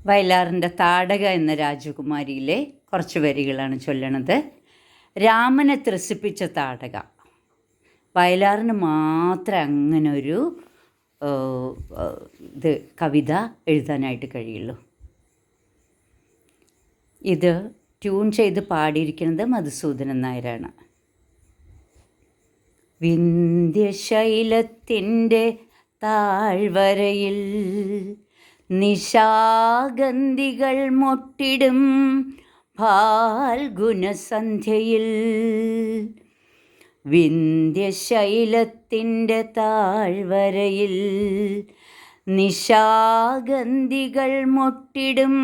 വയലാറിൻ്റെ താടക എന്ന രാജകുമാരിയിലെ കുറച്ച് വരികളാണ് ചൊല്ലണത്. രാമനെ ത്രസിപ്പിച്ച താടക. വയലാറിന് മാത്രമേ അങ്ങനൊരു കവിത എഴുതാനായിട്ട് കഴിയുള്ളൂ. ഇത് ട്യൂൺ ചെയ്ത് പാടിയിരിക്കുന്നത് മധുസൂദനൻ നായരാണ്. വിന്ധ്യശൈലത്തിൻ്റെ താഴ്വരയിൽ നിശാഗന്ധികൾ മൊട്ടിടും ഫാൽഗുനസന്ധ്യയിൽ, വിന്ധ്യശൈലത്തിൻ്റെ താഴ്വരയിൽ നിശാഗന്ധികൾ മൊട്ടിടും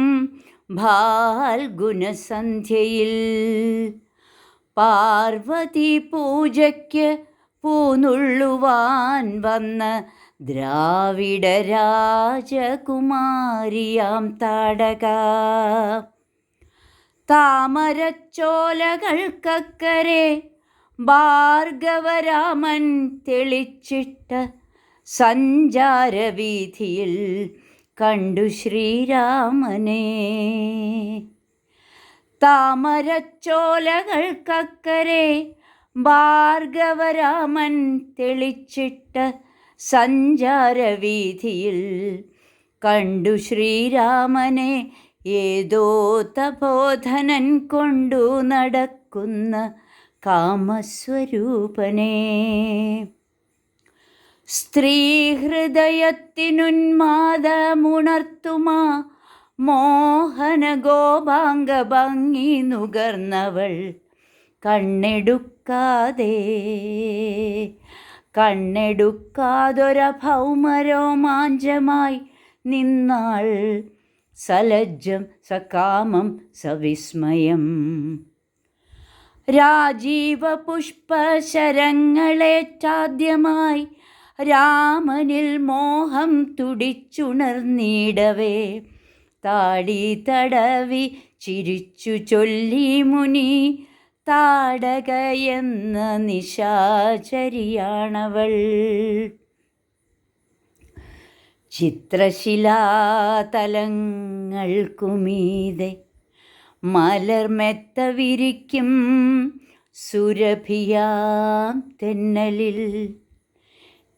ഫാൽഗുനസന്ധ്യയിൽ, പാർവതി പൂജയ്ക്ക് പൂനുള്ളുവാൻ വന്ന ദ്രാവിഡ രാജകുമാരിയാം താടക, താമരച്ചോലകൾക്കക്കരെ ഭാർഗവരാമൻ തെളിച്ചിട്ട സഞ്ചാരവീഥിയിൽ കണ്ടു ശ്രീരാമനെ, താമരച്ചോലകൾക്കക്കരെ ഭാർഗവരാമൻ തെളിച്ചിട്ട സഞ്ചാരവീഥിയിൽ കണ്ടു ശ്രീരാമനെ, ഏതോ തപോധനൻ കൊണ്ടു നടക്കുന്ന കാമസ്വരൂപനെ. സ്ത്രീഹൃദയത്തിനുന്മാദമുണർത്തുമാ മോഹന ഗോപാംഗ ഭംഗി നുകർന്നവൾ കണ്ണെടുക്കാതൊരഭൗമരോമാഞ്ചമായി നിന്നാൾ, സലജ്ജം സകാമം സവിസ്മയം. പുഷ്പശരങ്ങളേറ്റാദ്യമായി രാമനിൽ മോഹം തുടിച്ചുണർന്നിടവേ, താടി തടവി ചിരിച്ചു ചൊല്ലി മുനി, താടകയെന്ന നിശാചരിയാണവൾ. ചിത്രശിലാതലങ്ങൾക്കുമീതെ മലർമെത്ത വിരിക്കും സുരഭിയാം തെന്നലിൽ,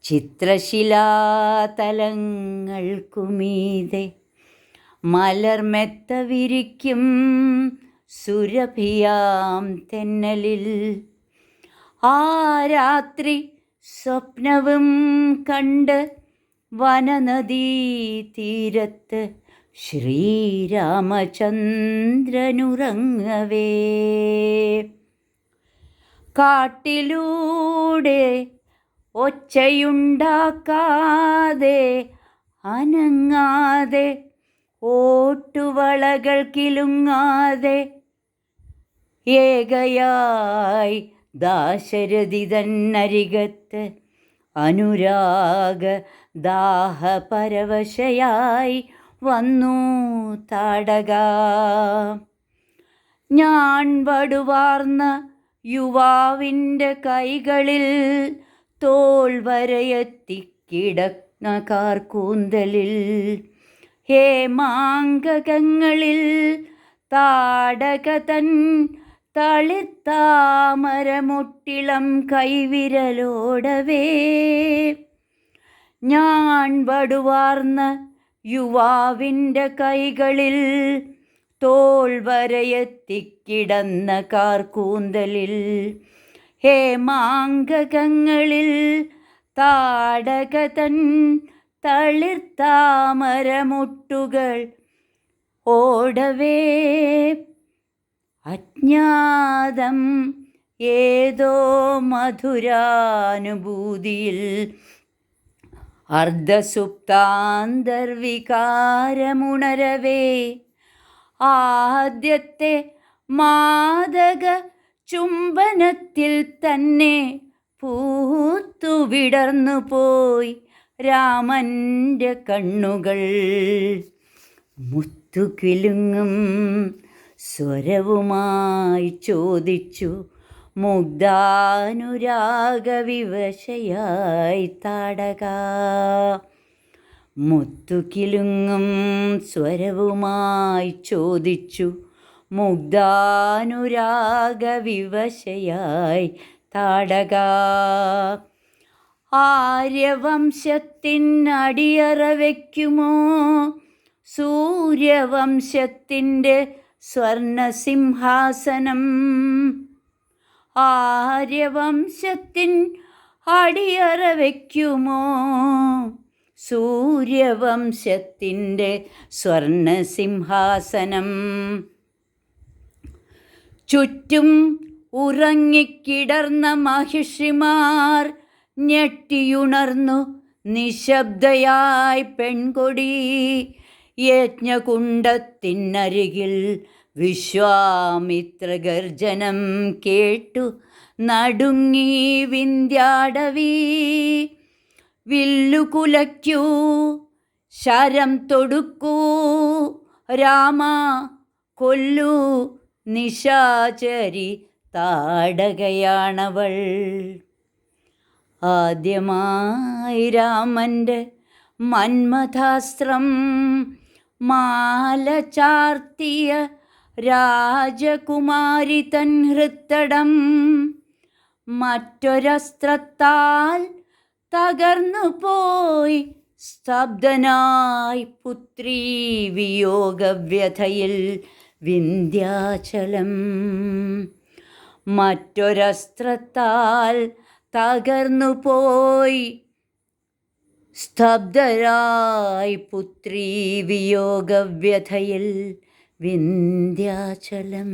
ചിത്രശിലാതലങ്ങൾക്കുമീതെ മലർമെത്ത വിരിക്കും സുരഭിയാം തെന്നലിൽ, ആ രാത്രി സ്വപ്നവും കണ്ട് വനനദീ തീരത്ത് ശ്രീരാമചന്ദ്രനുറങ്ങവേ, കാട്ടിലൂടെ ഒച്ചയുണ്ടാക്കാതെ അനങ്ങാതെ ഓട്ടുവളകൾ കിലുങ്ങാതെ ഏകയായി ദാശരഥി തന്നരികത്ത് അനുരാഗ ദാഹപരവശയായി വന്നു താടക. ഞാൻ വടുവാർന്ന യുവാവിൻ്റെ കൈകളിൽ തോൾ വരയെത്തിക്കിടന്ന കാർക്കൂന്തലിൽ, ഹേമാങ്കകങ്ങളിൽ താടക തൻ തളിർത്താമരമുട്ടിളം കൈവിരലോടവേ, ഞാൻ വടുവാർന്ന യുവാവിൻ്റെ കൈകളിൽ തോൾ വരയെത്തിക്കിടന്ന കാർക്കൂന്തലിൽ, ഹേമാങ്കകങ്ങളിൽ താടക തൻ തളിർത്താമരമുട്ടുകൾ ഓടവേ, അജ്ഞാതം ഏതോ മധുരാനുഭൂതിയിൽ അർദ്ധസുപ്താന്തർവികാരമുണരവേ, ആദ്യത്തെ മാദക ചുംബനത്തിൽ തന്നെ പൂത്തുവിടർന്നു പോയി രാമൻ്റെ കണ്ണുകൾ. മുത്തുകിലുങ്ങും സ്വരവുമായി ചോദിച്ചു മുഗ്ധാനുരാഗവിവശയായി താടക, മുത്തുകിലുങ്ങും സ്വരവുമായി ചോദിച്ചു മുഗ്ധാനുരാഗവിവശയായി താടക. ആര്യവംശത്തിനടിയറ വയ്ക്കുമോ സൂര്യവംശത്തിൻ്റെ സ്വർണസിംഹാസനം? ആര്യവംശത്തിൻ അടിയറ വയ്ക്കുമോ സൂര്യവംശത്തിൻ്റെ സ്വർണസിംഹാസനം? ചുറ്റും ഉറങ്ങിക്കിടർന്ന മഹിഷിമാർ ഞെട്ടിയുണർന്നു നിശബ്ദയായി പെൺകൊടി. യജ്ഞകുണ്ടത്തിനരികിൽ വിശ്വാമിത്രഗർജനം കേട്ടു നടുങ്ങി വിന്ധ്യാടവി. വില്ലുകുലയ്ക്കൂ ശരം തൊടുക്കൂ രാമ കൊല്ലൂ നിശാചരി താടകയാണവൾ. ആദ്യമായി രാമൻ്റെ മന്മഥാസ്ത്രം മാല ചാർത്തിയ രാജകുമാരി തൻ ഹൃത്തടം മറ്റൊരസ്ത്രത്താൽ തകർന്നു പോയി സ്തബ്ധനായി പുത്രീ വിയോഗവ്യഥയിൽ വിന്ധ്യാചലം. മറ്റൊരസ്ത്രത്താൽ തകർന്നു പോയി സ്തബ്ധരായി പുത്രീ വിയോഗവ്യഥയിൽ വിന്ധ്യാചലം.